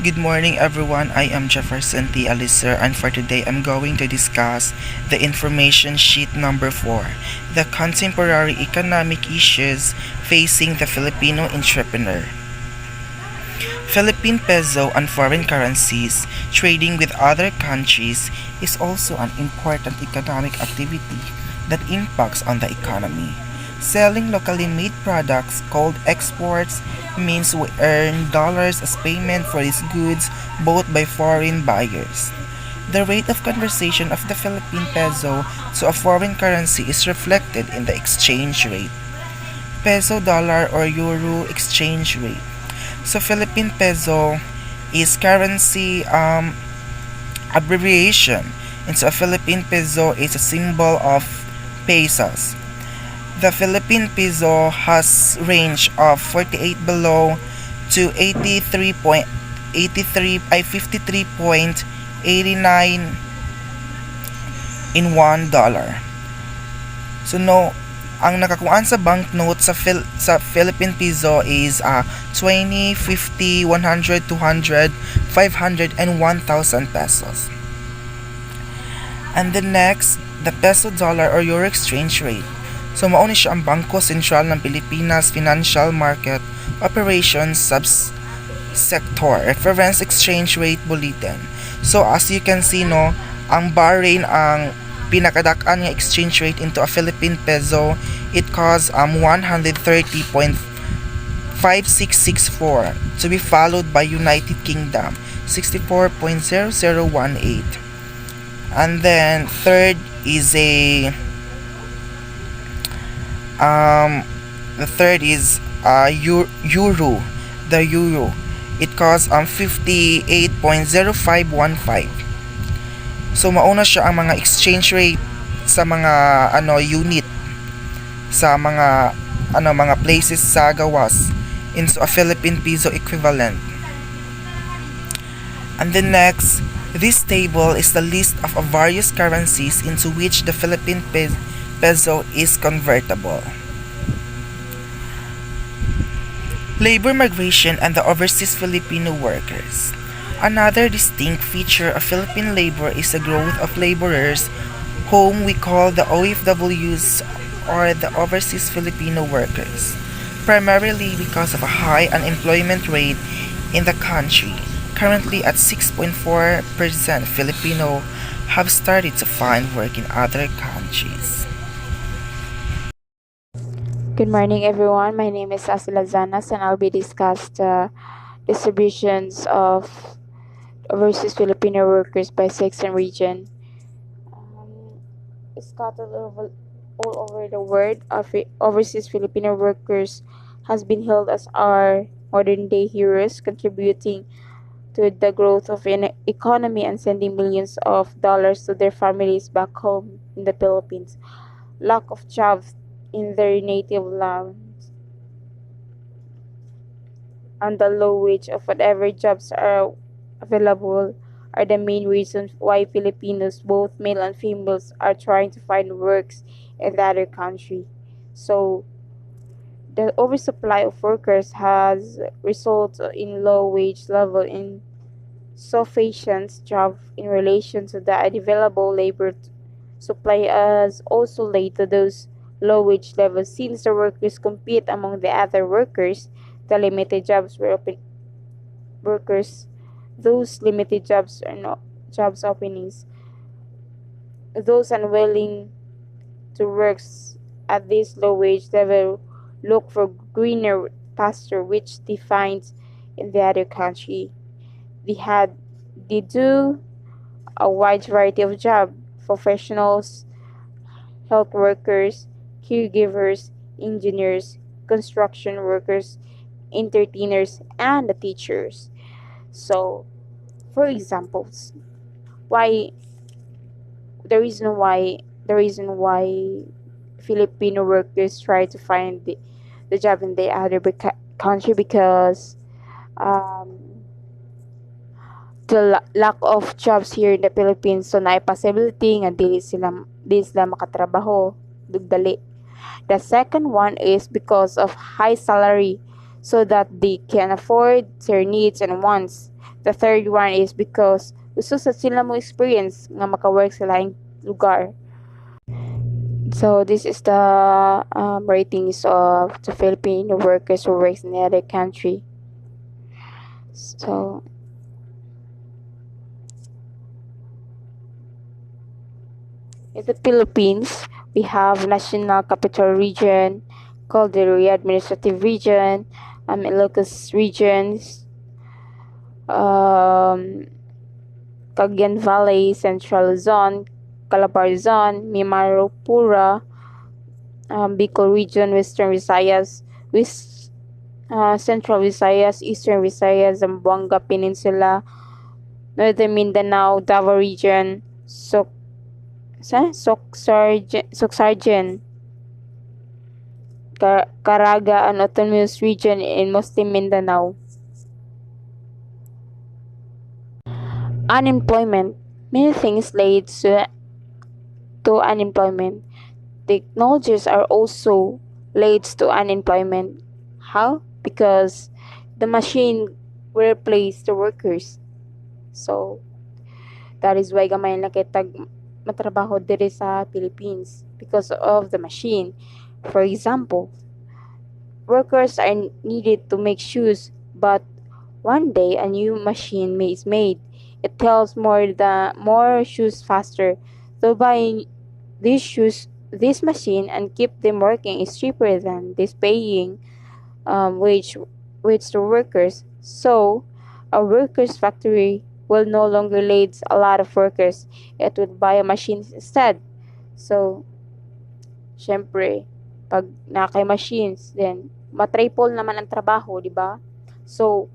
Good morning everyone, I am Jefferson T. Alicer and for today I'm going to discuss the information sheet number 4, the contemporary economic issues facing the Filipino entrepreneur. Philippine peso and foreign currencies trading with other countries is also an important economic activity that impacts on the economy. Selling locally made products called exports means we earn dollars as payment for these goods bought by foreign buyers. The rate of conversion of the Philippine peso to a foreign currency is reflected in the exchange rate. Peso dollar or euro exchange rate. So Philippine peso is currency abbreviation. And so a Philippine peso is a symbol of pesos. The Philippine peso has range of 48 below to 53.89 in $1. So no, ang nakakuan sa banknote sa Philippine peso is 20, 50, 100, 200, 500 and 1,000 pesos. And the next, the peso dollar or euro exchange rate. So mao ni siya ang Bangko Sentral ng Pilipinas Financial Market Operations Subsector Reference Exchange Rate Bulletin. So as you can see no, ang Bahrain ang pinakadak-an nga exchange rate into a Philippine peso. It costs 130.5664 to be followed by United Kingdom 64.0018. And then third is the third is euro. The euro. It costs 58.0515. So mauna siya ang mga exchange rate sa mga unit sa mga places sa gawas into a Philippine peso equivalent. And the next, this table is the list of various currencies into which the Philippine peso is convertible. Labor migration and the overseas Filipino workers. Another distinct feature of Philippine labor is the growth of laborers, whom we call the OFWs or the overseas Filipino workers, primarily because of a high unemployment rate in the country. Currently at 6.4%, Filipino have started to find work in other countries. Good morning, everyone. My name is Asila Zanas, and I'll be discussing the distributions of overseas Filipino workers by sex and region. Scattered all over the world, overseas Filipino workers has been hailed as our modern-day heroes, contributing to the growth of an economy and sending millions of dollars to their families back home in the Philippines. Lack of jobs in their native lands and the low wage of whatever jobs are available are the main reasons why Filipinos, both male and females, are trying to find works in the other country. So the oversupply of workers has resulted in low wage level in sufficient job in relation to the available labor supply has also led to those low wage levels since the workers compete among the other workers. The limited jobs were open workers. Those limited jobs are not jobs openings. Those unwilling to work at this low wage level look for greener pasture, which they find in the other country. They do a wide variety of jobs: professionals, health workers, caregivers, engineers, construction workers, entertainers, and the teachers. So, for examples, why the reason why Filipino workers try to find the job in the other country because um, the lack of jobs here in the Philippines, so na possibility nga dili sila makatrabaho dugdali. The second one is because of high salary. so that they can afford their needs and wants. The third one is because gusto sa sila mo experience nga makawork sa laing lugar. So this is the ratings of the Filipino workers who works in the other country. So in the Philippines, we have National Capital Region, called the Administrative Region, Ilocos Regions, um, Cagayan Valley, Central Zone, Calabar Zone, Mimaropura, Bicol Region, Western Visayas, Central Visayas, Eastern Visayas, Zamboanga Peninsula, Northern Mindanao, Davao Region, Soxargen, Caraga, and Autonomous Region in Muslim Mindanao. Unemployment. Many things lead to unemployment. Technologies are also leads to unemployment. How? Because the machine will replace the workers. So that is why gamay na kitag matrabaho diri sa Philippines because of the machine. For example, workers are needed to make shoes, but one day a new machine is made. It tells more shoes faster. So buying these shoes, this machine, and keep them working is cheaper than this paying wage to workers. So a workers factory will no longer lead a lot of workers. It would buy a machine instead. So syempre, pag nakay machines, then matriple naman ang trabaho, di ba? So,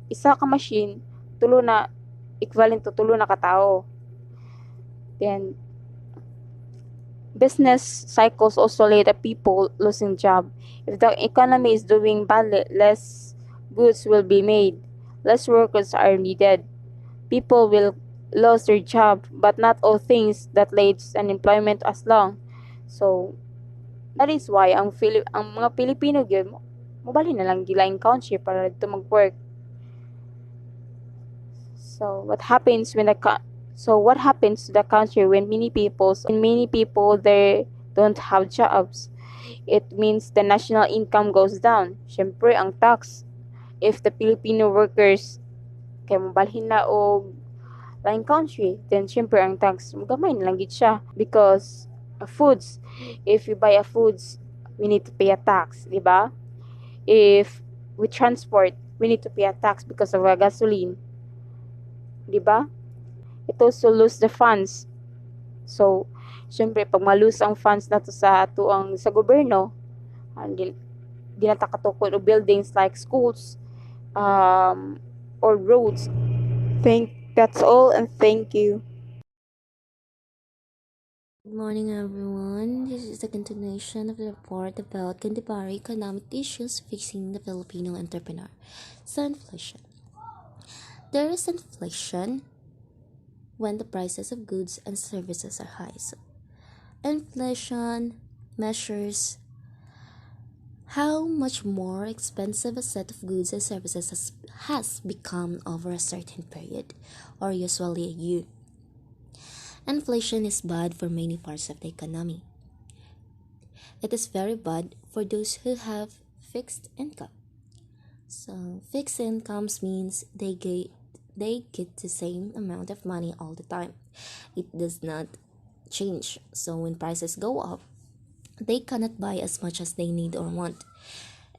isa ka machine, tulo na, equivalent to tulo na katao. Then, business cycles also lead to people losing job. If the economy is doing badly, less goods will be made, less workers are needed. People will lose their job, but not all things that leads unemployment as long. So, that is why ang mga Pilipino gyud mobali na lang gilaing country para dito mag-work. So what happens to the country when many people there don't have jobs? It means the national income goes down. Syempre ang tax, if the Filipino workers kay mobalhin na og laing country, then syempre ang tax gamay na lang gid siya because foods, if you buy a foods, we need to pay a tax, di ba? If we transport, we need to pay a tax because of our gasoline, di ba? It also lose the funds. So, syempre pag malose ang funds nato sa atuang sa gobyerno, di na ta katukod og buildings like schools or roads. That's all, and thank you. Good morning, everyone. This is the continuation of the report about contemporary economic issues facing the Filipino entrepreneur. So, inflation. There is inflation when the prices of goods and services are high. So, inflation measures how much more expensive a set of goods and services has become over a certain period, or usually a year. Inflation is bad for many parts of the economy. It is very bad for those who have fixed income. So fixed incomes means they get the same amount of money all the time. It does not change. So when prices go up, they cannot buy as much as they need or want.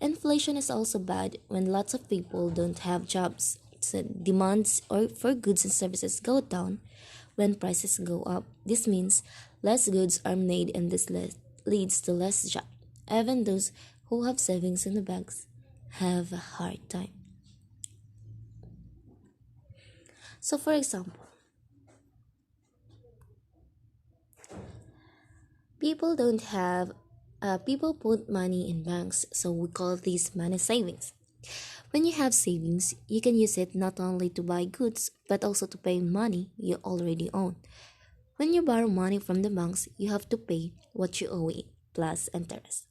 Inflation is also bad when lots of people don't have jobs. So demands for goods and services go down when prices go up. This means less goods are made, and this leads to less jobs. Even those who have savings in the banks have a hard time. So for example, people put money in banks, so we call these money savings. When you have savings, you can use it not only to buy goods, but also to pay money you already own. When you borrow money from the banks, you have to pay what you owe it plus interest.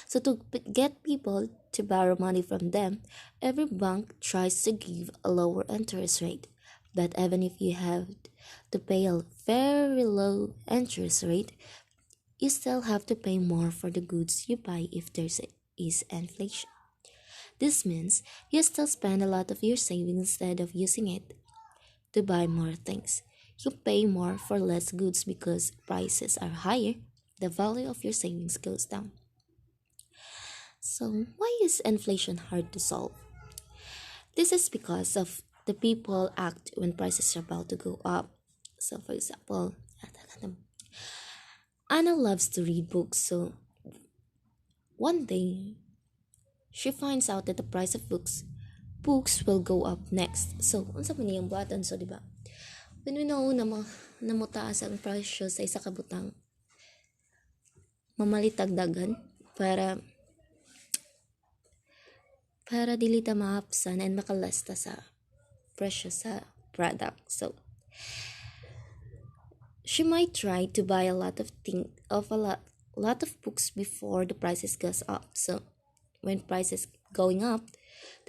So to get people to borrow money from them, every bank tries to give a lower interest rate. But even if you have to pay a very low interest rate, you still have to pay more for the goods you buy if is inflation. This means you still spend a lot of your savings instead of using it to buy more things. You pay more for less goods because prices are higher. The value of your savings goes down. So, why is inflation hard to solve? This is because of the people act when prices are about to go up. So, for example, Anna loves to read books, so one day she finds out that the price of books will go up next. So, unsa man niyang buhaton so, di ba? When we know na namutaas ang presyo sa isa ka butang, mamalitagdagan para dili ta maapsan and makalasta sa presyo sa product. So, she might try to buy a lot of lot of books before the prices goes up. So, when prices going up,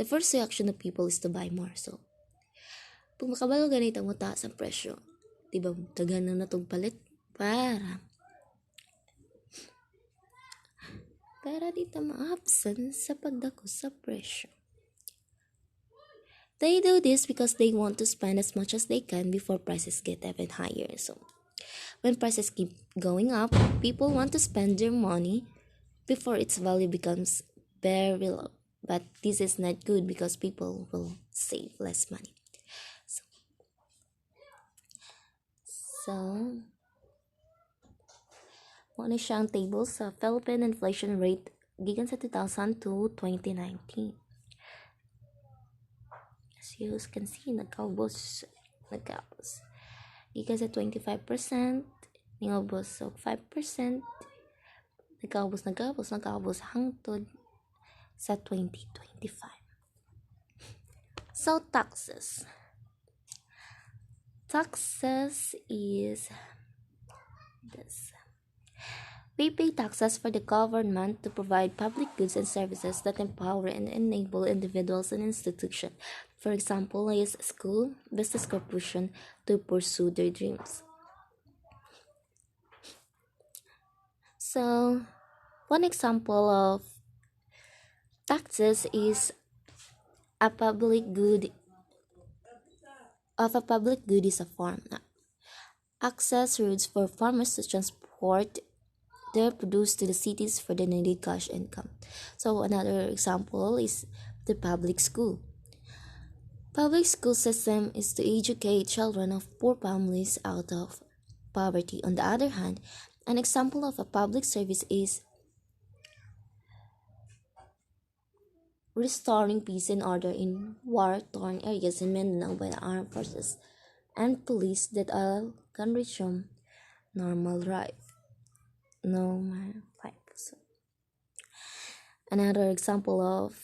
the first reaction of people is to buy more. So, kung makabalo ganito mo taas ang presyo, di ba tagan na natong palit para di ta maapsan sa pagdako sa presyo. They do this because they want to spend as much as they can before prices get even higher. So, when prices keep going up, people want to spend their money before its value becomes very low. But this is not good because people will save less money. So, ano siyang table sa Philippine inflation rate gikan sa 2000 to 2019. As you can see, nagkaubos. Gikan sa 25%, ningubos so 5%, nagkaubos hangtod sa 2025. So, taxes. Taxes is this. We pay taxes for the government to provide public goods and services that empower and enable individuals and institutions, for example, as school, business corporation, to pursue their dreams. So, one example of taxes is a public good is a farm. Access routes for farmers to transport their produce to the cities for the needed cash income. So another example is the public school. Public school system is to educate children of poor families out of poverty. On the other hand, an example of a public service is restoring peace and order in war-torn areas in Mindanao by the armed forces and police that all can resume normal life. So, another example of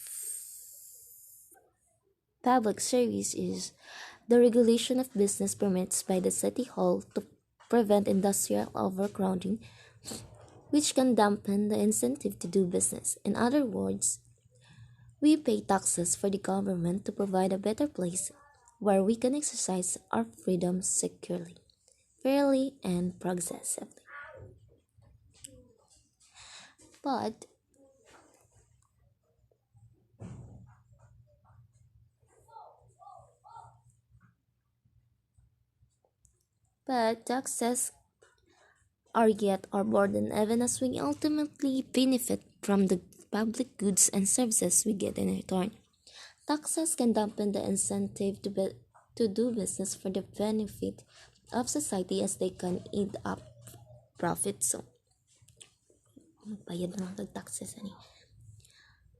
public service is the regulation of business permits by the City Hall to prevent industrial overcrowding, which can dampen the incentive to do business. In other words, we pay taxes for the government to provide a better place where we can exercise our freedom securely, fairly, and progressively. But taxes are yet our burden even as we ultimately benefit from the public goods and services we get in return. Taxes can dampen the incentive to do business for the benefit of society as they can eat up profits. So, magbayad na lang taxes ani.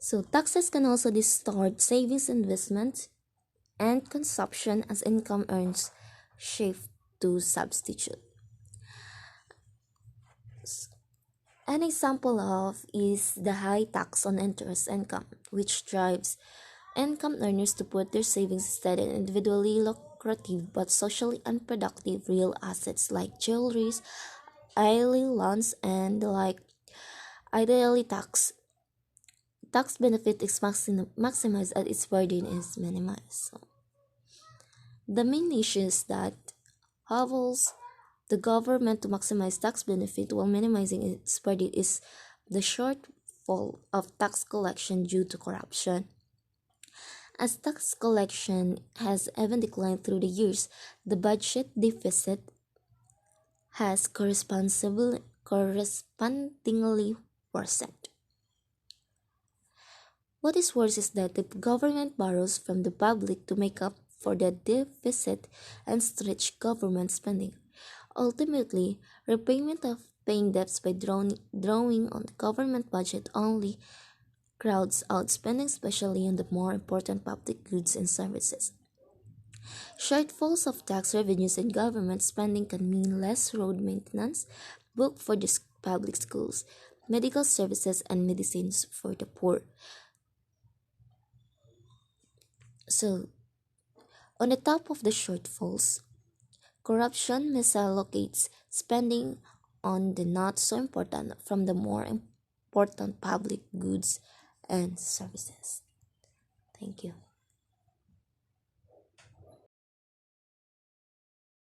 So, taxes can also distort savings, investments, and consumption as income earns shift to substitute. An example of is the high tax on interest income, which drives income earners to put their savings instead in individually lucrative but socially unproductive real assets like jewelries, idle loans, and the like. Ideally, tax tax benefit is maximized and its burden is minimized. So, the main issue is that hobbles the government to maximize tax benefit while minimizing its burden is the shortfall of tax collection due to corruption. As tax collection has even declined through the years, the budget deficit has correspondingly worsened. What is worse is that the government borrows from the public to make up for the deficit and stretch government spending. Ultimately, repayment of paying debts by drawing on the government budget only crowds out spending, especially on the more important public goods and services. Shortfalls of tax revenues and government spending can mean less road maintenance, book for the public schools, medical services, and medicines for the poor. So, on the top of the shortfalls, corruption misallocates spending on the not so important from the more important public goods and services. Thank you.